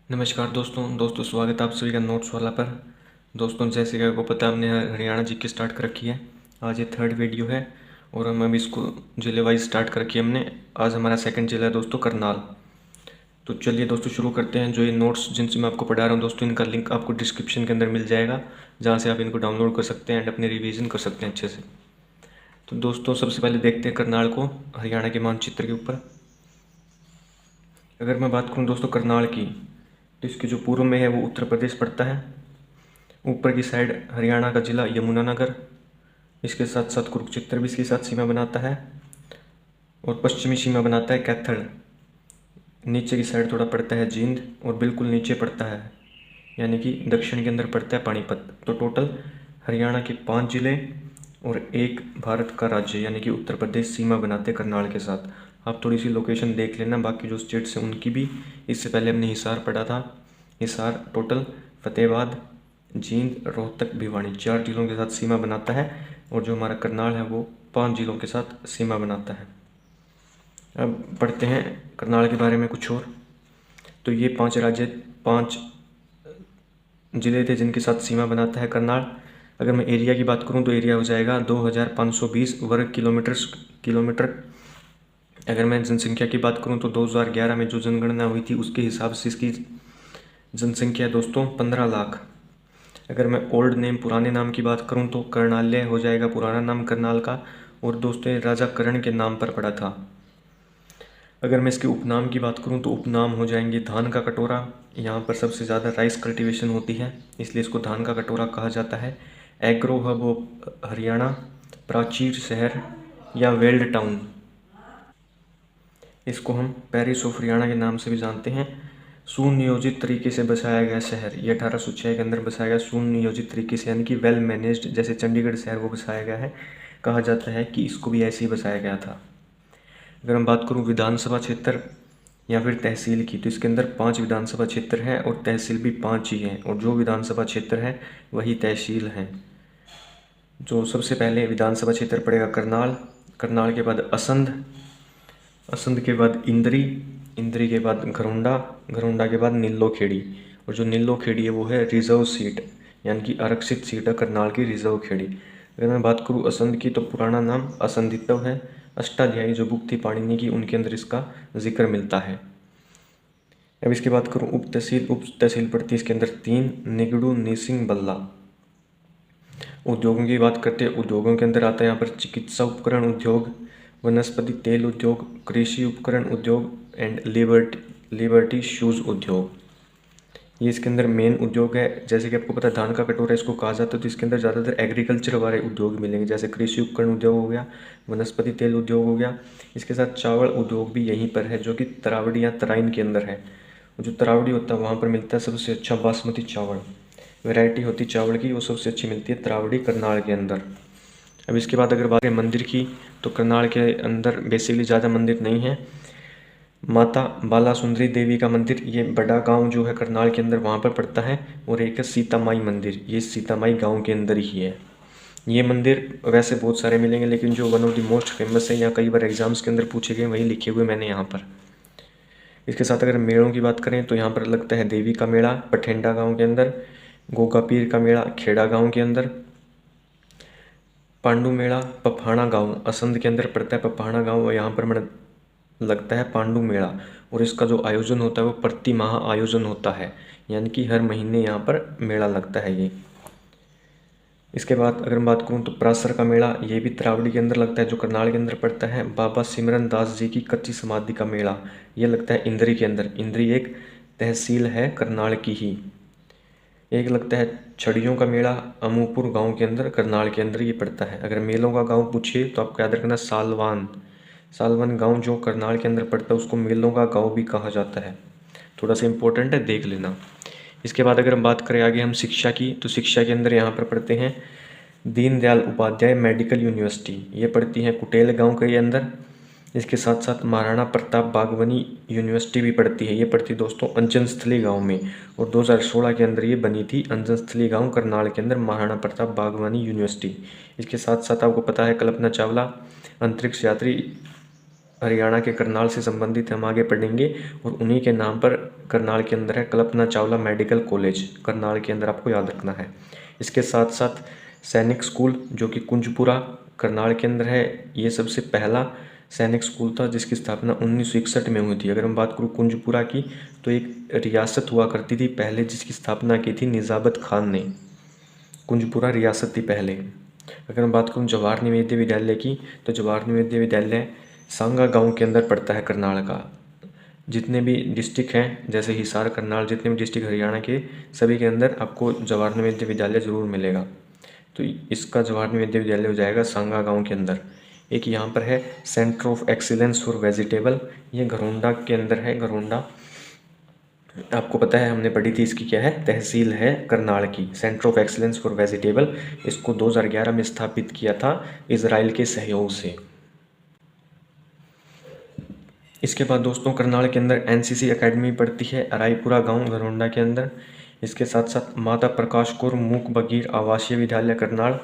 नमस्कार दोस्तों स्वागत है आप सभी का नोट्स वाला पर। दोस्तों जैसे कि आपको पता है हमने हरियाणा जी की स्टार्ट कर रखी है। आज ये थर्ड वीडियो है और हम अभी इसको जिले वाइज स्टार्ट कर रखी है हमने। आज हमारा सेकंड जिला है दोस्तों करनाल। तो चलिए दोस्तों शुरू करते हैं। जो ये नोट्स जिनसे मैं आपको पढ़ा रहा हूँ दोस्तों, इनका लिंक आपको डिस्क्रिप्शन के अंदर मिल जाएगा, जहाँ से आप इनको डाउनलोड कर सकते हैं एंड अपने रिविज़न कर सकते हैं अच्छे से। तो दोस्तों सबसे पहले देखते हैं करनाल को हरियाणा के मानचित्र के ऊपर। अगर मैं बात करूँ दोस्तों करनाल की, तो इसके जो पूर्व में है वो उत्तर प्रदेश पड़ता है। ऊपर की साइड हरियाणा का जिला यमुनानगर, इसके साथ साथ कुरुक्षेत्र भी इसके साथ सीमा बनाता है और पश्चिमी सीमा बनाता है कैथल। नीचे की साइड थोड़ा पड़ता है जींद और बिल्कुल नीचे पड़ता है यानी कि दक्षिण के अंदर पड़ता है पानीपत। तो टोटल हरियाणा के 5 जिले और एक भारत का राज्य यानी कि उत्तर प्रदेश सीमा बनाते हैं करनाल के साथ। आप थोड़ी सी लोकेशन देख लेना, बाकी जो स्टेट्स हैं उनकी भी। इससे पहले हमने हिसार पढ़ा था। हिसार टोटल फतेहाबाद, जींद, रोहतक, भिवानी 4 जिलों के साथ सीमा बनाता है और जो हमारा करनाल है वो 5 जिलों के साथ सीमा बनाता है। अब पढ़ते हैं करनाल के बारे में कुछ और। तो ये 5 राज्य 5 ज़िले थे जिनके साथ सीमा बनाता है करनाल। अगर मैं एरिया की बात करूं तो एरिया हो जाएगा 2520 वर्ग किलोमीटर। अगर मैं जनसंख्या की बात करूं तो 2011 में जो जनगणना हुई थी उसके हिसाब से इसकी जनसंख्या दोस्तों 15 लाख। अगर मैं ओल्ड नेम पुराने नाम की बात करूं तो करनाल्य हो जाएगा पुराना नाम करनाल का, और दोस्तों ये राजा कर्ण के नाम पर पड़ा था। अगर मैं इसके उपनाम की बात करूं तो उपनाम हो जाएंगे धान का कटोरा। यहाँ पर सबसे ज़्यादा राइस कल्टीवेशन होती है इसलिए इसको धान का कटोरा कहा जाता है। एग्रो हब ऑफ हरियाणा, प्राचीर शहर या वेल्ड टाउन, इसको हम पेरिस ऑफ हरियाणा के नाम से भी जानते हैं। सुनियोजित तरीके से बसाया गया शहर, ये 1806 के अंदर बसाया गया सुनियोजित तरीके से, यानी कि वेल मैनेज्ड। जैसे चंडीगढ़ शहर वो बसाया गया है, कहा जाता है कि इसको भी ऐसे ही बसाया गया था। अगर मैं बात करूं विधानसभा क्षेत्र या फिर तहसील की, तो इसके अंदर 5 विधानसभा क्षेत्र हैं और तहसील भी 5 ही हैं, और जो विधानसभा क्षेत्र है वही तहसील हैं। जो सबसे पहले विधानसभा क्षेत्र पड़ेगा करनाल, करनाल के बाद असंध, असंध के बाद इंद्री, इंद्री के बाद घरोंडा, घरोंडा के बाद नीलो खेड़ी। और जो नीलो खेड़ी है वो है रिजर्व सीट, यानी कि आरक्षित सीट है करनाल की रिजर्व खेड़ी। अगर मैं बात करूँ असंध की, तो पुराना नाम असंधित्व है। अष्टाध्यायी जो बुक थी पाणिनि की, उनके अंदर इसका जिक्र मिलता है। अब इसकी बात करूँ उप तहसील, उप तहसील पड़ती है इसके अंदर 3, निगड़ू, नीसिंग, बल्ला। उद्योगों की बात करते हैं, उद्योगों के अंदर आता है यहाँ पर चिकित्सा उपकरण उद्योग, वनस्पति तेल उद्योग, कृषि उपकरण उद्योग एंड लिबर्टी शूज़ उद्योग। ये इसके अंदर मेन उद्योग है। जैसे कि आपको पता है धान का कटोरा इसको कहा जाता है, तो इसके अंदर ज़्यादातर एग्रीकल्चर वाले उद्योग मिलेंगे, जैसे कृषि उपकरण उद्योग हो गया, वनस्पति तेल उद्योग हो गया। इसके साथ चावल उद्योग भी यहीं पर है, जो कि तरावड़ी या तराइन के अंदर है। जो तरावड़ी होता है वहाँ पर मिलता है सबसे अच्छा बासमती चावल, वैरायटी होती चावल की वो सबसे अच्छी मिलती है तरावड़ी करनाल के अंदर। अब इसके बाद अगर बात करें मंदिर की, तो करनाल के अंदर बेसिकली ज़्यादा मंदिर नहीं है। माता बाला सुंदरी देवी का मंदिर, ये बड़ा गांव जो है करनाल के अंदर वहाँ पर पड़ता है, और एक है सीता माई मंदिर, ये सीता माई गाँव के अंदर ही है। ये मंदिर वैसे बहुत सारे मिलेंगे, लेकिन जो one of the most famous है या कई बार एग्जाम्स के अंदर पूछे गए वही लिखे हुए मैंने यहाँ पर। इसके साथ अगर मेलों की बात करें तो यहाँ पर लगता है देवी का मेला पठेंडा गाँव के अंदर, गोगा पीर का मेला खेड़ा गाँव के अंदर, पांडू मेला पफाणा गांव असंध के अंदर पड़ता है। पफाणा गांव यहाँ पर लगता है पांडू मेला, और इसका जो आयोजन होता है वो प्रति माह आयोजन होता है, यानी कि हर महीने यहाँ पर मेला लगता है ये। इसके बाद अगर मैं बात करूँ तो परासर का मेला, ये भी तरावड़ी के अंदर लगता है जो करनाल के अंदर पड़ता है। बाबा सिमरन दास जी की कच्ची समाधि का मेला, ये लगता है इंद्री के अंदर। इंद्री एक तहसील है करनाल की ही। एक लगता है छड़ियों का मेला अमूपुर गांव के अंदर, करनाल के अंदर ये पड़ता है। अगर मेलों का गांव पूछिए तो आपको याद रखना सालवान, सालवान गांव जो करनाल के अंदर पड़ता है उसको मेलों का गांव भी कहा जाता है। थोड़ा सा इंपॉर्टेंट है, देख लेना। इसके बाद अगर हम बात करें आगे हम शिक्षा की, तो शिक्षा के अंदर यहाँ पर पढ़ते हैं दीनदयाल उपाध्याय मेडिकल यूनिवर्सिटी, ये पड़ती है कुटेल गाँव के अंदर। इसके साथ साथ महाराणा प्रताप बागवानी यूनिवर्सिटी भी पड़ती है, ये पड़ती है दोस्तों अंजनस्थली गांव में, और 2016 के अंदर ये बनी थी अंजनस्थली गांव करनाल के अंदर महाराणा प्रताप बागवानी यूनिवर्सिटी। इसके साथ साथ आपको पता है कल्पना चावला अंतरिक्ष यात्री हरियाणा के करनाल से संबंधित हम आगे पढ़ेंगे, और उन्हीं के नाम पर करनाल के अंदर है कल्पना चावला मेडिकल कॉलेज, करनाल के अंदर आपको याद रखना है। इसके साथ साथ सैनिक स्कूल जो कि कुंजपुरा करनाल के अंदर है, ये सबसे पहला सैनिक स्कूल था जिसकी स्थापना 1961 में हुई थी। अगर हम बात करूँ कुंजपुरा की, तो एक रियासत हुआ करती थी पहले जिसकी स्थापना की थी निजाबत खान ने। कुंजपुरा रियासत थी पहले। अगर हम बात करूँ जवाहर नवोदय विद्यालय की, तो जवाहर नवोदय विद्यालय सांगा गांव के अंदर पड़ता है करनाल का। जितने भी डिस्ट्रिक्ट हैं जैसे हिसार, करनाल, जितने भी डिस्ट्रिक्ट हरियाणा के, सभी के अंदर आपको जवाहर नवोदय विद्यालय ज़रूर मिलेगा। तो इसका जवाहर नवोदय विद्यालय हो जाएगा सांगा गांव के अंदर। एक यहाँ पर है centre of excellence for vegetable, ये घरोंडा के अंदर है। घरोंडा आपको पता है, हमने पढ़ी थी, इसकी क्या है, तहसील है करनाल की। Centre of excellence for vegetable, इसको 2011 में स्थापित किया था इजराइल के सहयोग से। इसके बाद दोस्तों करनाल के अंदर एनसीसी एकेडमी पड़ती है अराईपुरा गांव घरोंडा के अंदर। इसके साथ साथ माता प्रकाश कौर मूक बगीर आवासीय विद्यालय करनाल,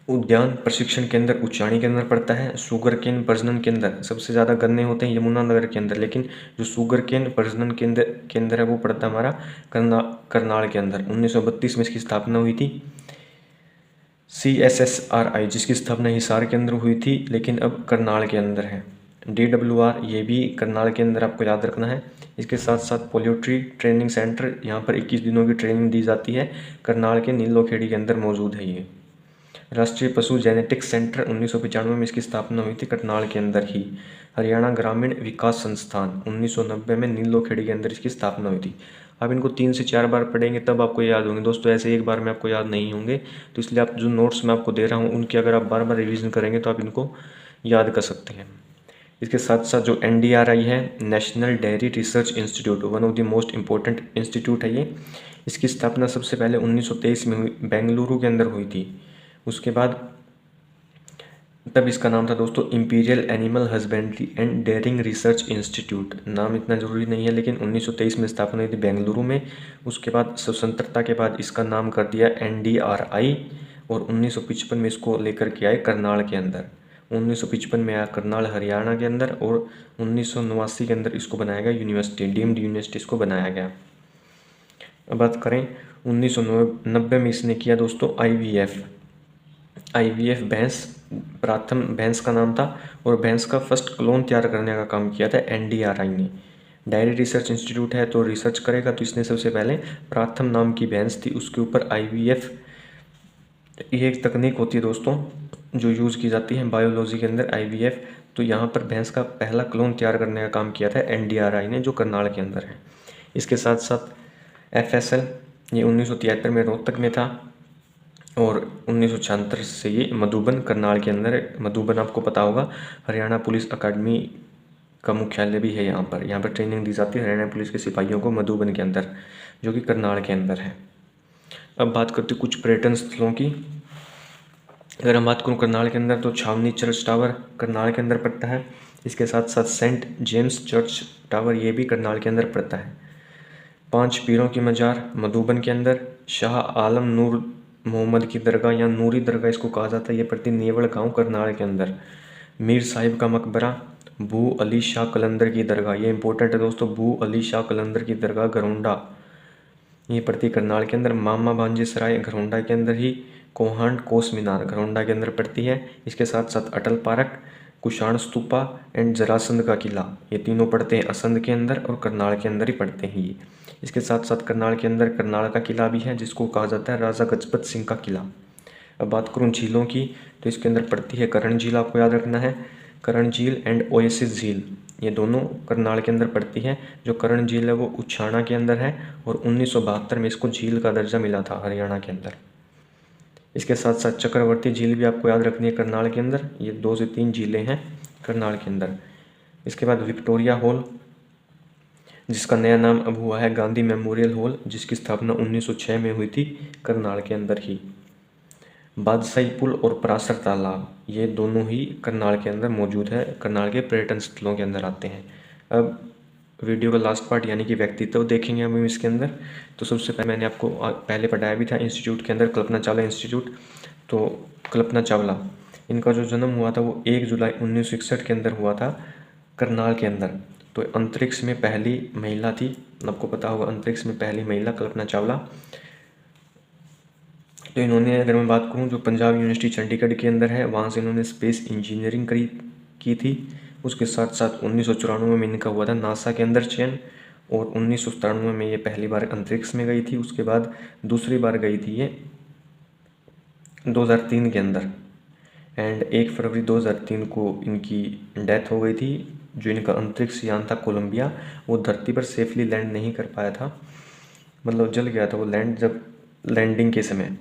उद्यान प्रशिक्षण केंद्र उच्चाणी के अंदर पड़ता है। शुगर केन प्रजनन केंद्र, सबसे ज़्यादा गन्ने होते हैं यमुनानगर के अंदर, लेकिन जो शुगर केन प्रजनन केंद्र है वो पड़ता है हमारा करनाल के अंदर। 1932 में इसकी स्थापना हुई थी। CSSRI जिसकी स्थापना हिसार के अंदर हुई थी लेकिन अब करनाल के अंदर है। DWR ये भी करनाल के अंदर आपको याद रखना है। इसके साथ साथ पोल्ट्री ट्रेनिंग सेंटर, यहाँ पर 21 दिनों की ट्रेनिंग दी जाती है, करनाल के नीलोखेड़ी के अंदर मौजूद है ये। राष्ट्रीय पशु जेनेटिक्स सेंटर 1995 में इसकी स्थापना हुई थी करनाल के अंदर ही। हरियाणा ग्रामीण विकास संस्थान 1990 में नीलोखेड़ी के अंदर इसकी स्थापना हुई थी। आप इनको 3 से 4 बार पढ़ेंगे तब आपको याद होंगे दोस्तों, ऐसे एक बार में आपको याद नहीं होंगे। तो इसलिए आप जो नोट्स मैं आपको दे रहा हूँ उनकी अगर आप बार बार रिविज़न करेंगे तो आप इनको याद कर सकते हैं। इसके साथ साथ जो NDRI है, national dairy research institute, one of the most important institute है ये। इसकी स्थापना सबसे पहले 1923 में हुई, बेंगलुरु के अंदर हुई थी। उसके बाद तब इसका नाम था दोस्तों imperial animal husbandry and dairying research institute. नाम इतना ज़रूरी नहीं है, लेकिन 1923 में स्थापना हुई थी बेंगलुरु में। उसके बाद स्वतंत्रता के बाद इसका नाम कर दिया NDRI, और 1955 में इसको लेकर के आए करनाल के अंदर। 1955 में आया करनाल हरियाणा के अंदर, और 1989 के अंदर इसको बनाया गया यूनिवर्सिटी, डीम्ड यूनिवर्सिटी इसको बनाया गया। अब बात करें 1990 में इसने किया दोस्तों IVF भैंस, प्रथम भैंस का नाम था, और भैंस का फर्स्ट क्लोन तैयार करने का काम किया था NDRI ने। डायरी रिसर्च इंस्टीट्यूट है तो रिसर्च करेगा, तो इसने सबसे पहले प्रथम नाम की भैंस थी उसके ऊपर IVF, ये एक तकनीक होती है दोस्तों जो यूज़ की जाती है बायोलॉजी के अंदर, IVF। तो यहाँ पर भैंस का पहला क्लोन तैयार करने का काम किया था NDRI ने, जो करनाल के अंदर है। इसके साथ साथ FSL, ये 1973 में रोहतक में था, और 1976 से ये मधुबन करनाल के अंदर है। मधुबन आपको पता होगा, हरियाणा पुलिस अकादमी का मुख्यालय भी है यहाँ पर ट्रेनिंग दी जाती है हरियाणा पुलिस के सिपाहियों को मधुबन के अंदर, जो कि करनाल के अंदर है। अब बात करते कुछ पर्यटन स्थलों की। अगर हम बात करूँ करनाल के अंदर, तो छावनी चर्च टावर करनाल के अंदर पड़ता है। इसके साथ साथ सेंट जेम्स चर्च टावर, ये भी करनाल के अंदर पड़ता है। 5 पीरों की मजार मधुबन के अंदर। शाह आलम नूर मोहम्मद की दरगाह या नूरी दरगाह इसको कहा जाता है, ये पड़ती नेवड़ गांव करनाल के अंदर। मीर साहिब का मकबरा, बू अली शाह कलंदर की दरगाह, ये इंपॉर्टेंट है दोस्तों, बू अली शाह कलंदर की दरगाह घरोंडा, ये पड़ती करनाल के अंदर। मामा भांजे सराय घरोंडा के अंदर ही। कोहांड कोस मीनार घरोंडा के अंदर पड़ती है। इसके साथ साथ अटल पार्क, कुषाण स्तूपा एंड जरासंध का किला, ये तीनों पड़ते हैं असंध के अंदर और करनाल के अंदर ही पड़ते हैं ये। इसके साथ साथ करनाल के अंदर करनाल का किला भी है जिसको कहा जाता है राजा गजपत सिंह का किला। अब बात करूँ झीलों की, तो इसके अंदर पड़ती है करण झील, आपको याद रखना है, करण झील एंड ओएसिस झील, ये दोनों करनाल के अंदर पड़ती है। जो करण झील है वो उछाणा के अंदर है, और 1972 में इसको झील का दर्जा मिला था हरियाणा के अंदर। इसके साथ साथ चक्रवर्ती झील भी आपको याद रखनी है करनाल के अंदर, ये 2 से 3 झीलें हैं करनाल के अंदर। इसके बाद विक्टोरिया हॉल, जिसका नया नाम अब हुआ है गांधी मेमोरियल हॉल, जिसकी स्थापना 1906 में हुई थी करनाल के अंदर ही। बादशाही पुल और परासर तालाब, ये दोनों ही करनाल के अंदर मौजूद है, करनाल के पर्यटन स्थलों के अंदर आते हैं। अब वीडियो का लास्ट पार्ट यानी कि व्यक्तित्व देखेंगे हम इसके अंदर। तो सबसे पहले मैंने आपको पहले पढ़ाया भी था इंस्टीट्यूट के अंदर, कल्पना चावला इंस्टीट्यूट। तो कल्पना चावला, इनका जो जन्म हुआ था वो 1 जुलाई 1961 के अंदर हुआ था करनाल के अंदर। तो अंतरिक्ष में पहली महिला थी, आपको पता होगा अंतरिक्ष में पहली महिला कल्पना चावला। तो इन्होंने, अगर मैं बात करूं, जो पंजाब यूनिवर्सिटी चंडीगढ़ के अंदर है वहाँ से इन्होंने स्पेस इंजीनियरिंग की थी। उसके साथ साथ 1994 में इनका हुआ था नासा के अंदर चयन, और 1997 में ये पहली बार अंतरिक्ष में गई थी। उसके बाद दूसरी बार गई थी ये 2003 के अंदर, एंड 1 फरवरी 2003 को इनकी डेथ हो गई थी। जो इनका अंतरिक्ष यान था कोलंबिया, वो धरती पर सेफली लैंड नहीं कर पाया था, मतलब जल गया था वो जब लैंडिंग के समय।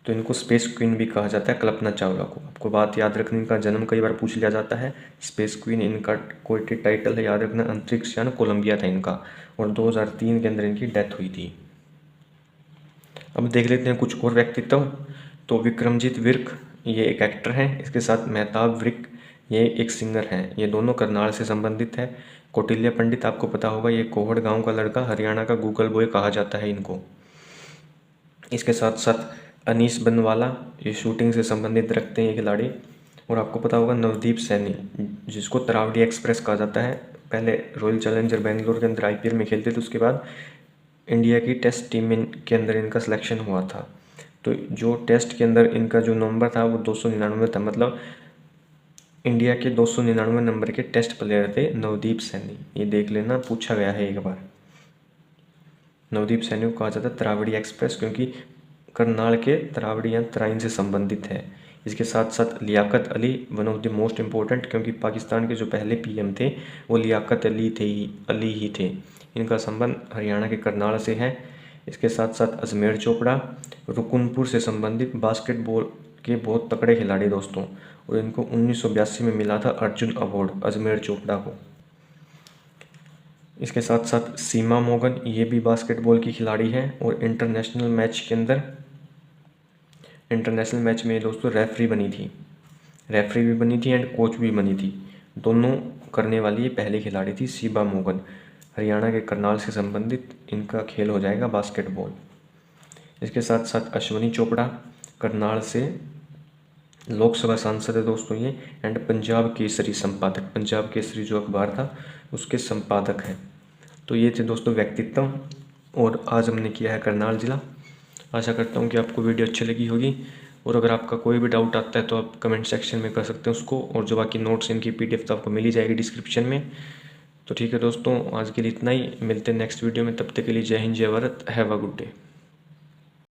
तो इनको स्पेस क्वीन भी कहा जाता है, कल्पना चावला को। आपको बात याद रखनी, इनका जन्म कई बार पूछ लिया जाता है। स्पेस क्वीन इनका कोई टाइटल है, याद रखना। अंतरिक्ष यान कोलंबिया था इनका, और 2003 के अंदर इनकी डेथ हुई थी। अब देख लेते हैं कुछ और व्यक्तित्व। तो विक्रमजीत विर्क, ये एक एक्टर हैं। इसके साथ मेहताब विर्क, ये एक सिंगर हैं। ये दोनों करनाल से संबंधित है। कौटिल्य पंडित, आपको पता होगा, ये कोहड़ गांव का लड़का, हरियाणा का गूगल बॉय कहा जाता है इनको। इसके साथ साथ अनीस बनवाला, ये शूटिंग से संबंधित रखते हैं ये खिलाड़ी। और आपको पता होगा नवदीप सैनी, जिसको तरावड़ी एक्सप्रेस कहा जाता है, पहले रॉयल चैलेंजर बेंगलोर के अंदर IPL में खेलते थे, उसके बाद इंडिया की टेस्ट टीम के अंदर इनका सिलेक्शन हुआ था। तो जो टेस्ट के अंदर इनका जो नंबर था वो 299 था, मतलब इंडिया के 299 नंबर के टेस्ट प्लेयर थे नवदीप सैनी। ये देख लेना, पूछा गया है एक बार। नवदीप सैनी को कहा जाता है तरावड़ी एक्सप्रेस, क्योंकि करनाल के तरावड़ी या तराइन से संबंधित है। इसके साथ साथ Liaquat Ali, one of the most important, क्योंकि पाकिस्तान के जो पहले PM थे वो लियाकत अली ही थे। इनका संबंध हरियाणा के करनाल से है। इसके साथ साथ अजमेर चोपड़ा, रुकुनपुर से संबंधित बास्केटबॉल के बहुत तगड़े खिलाड़ी दोस्तों, और इनको 1982 में मिला था अर्जुन अवार्ड अजमेर चोपड़ा को। इसके साथ साथ सीमा मोगन, ये भी बास्केटबॉल की खिलाड़ी हैं, और इंटरनेशनल मैच में दोस्तों रेफरी भी बनी थी एंड कोच भी बनी थी। दोनों करने वाली ये पहली खिलाड़ी थी सीमा मोगन। हरियाणा के करनाल से संबंधित इनका खेल हो जाएगा बास्केटबॉल। इसके साथ साथ अश्वनी चोपड़ा, करनाल से लोकसभा सांसद है दोस्तों ये, एंड पंजाब केसरी संपादक, पंजाब केसरी जो अखबार था उसके संपादक हैं। तो ये थे दोस्तों व्यक्तित्व, और आज हमने किया है करनाल ज़िला। आशा करता हूँ कि आपको वीडियो अच्छी लगी होगी, और अगर आपका कोई भी डाउट आता है तो आप कमेंट सेक्शन में कर सकते हैं उसको, और जो बाकी नोट्स इनकी PDF तो आपको मिल ही जाएगी डिस्क्रिप्शन में। तो ठीक है दोस्तों, आज के लिए इतना ही। मिलते हैं नेक्स्ट वीडियो में, तब तक के लिए जय हिंद, जय Bharat, have a good day.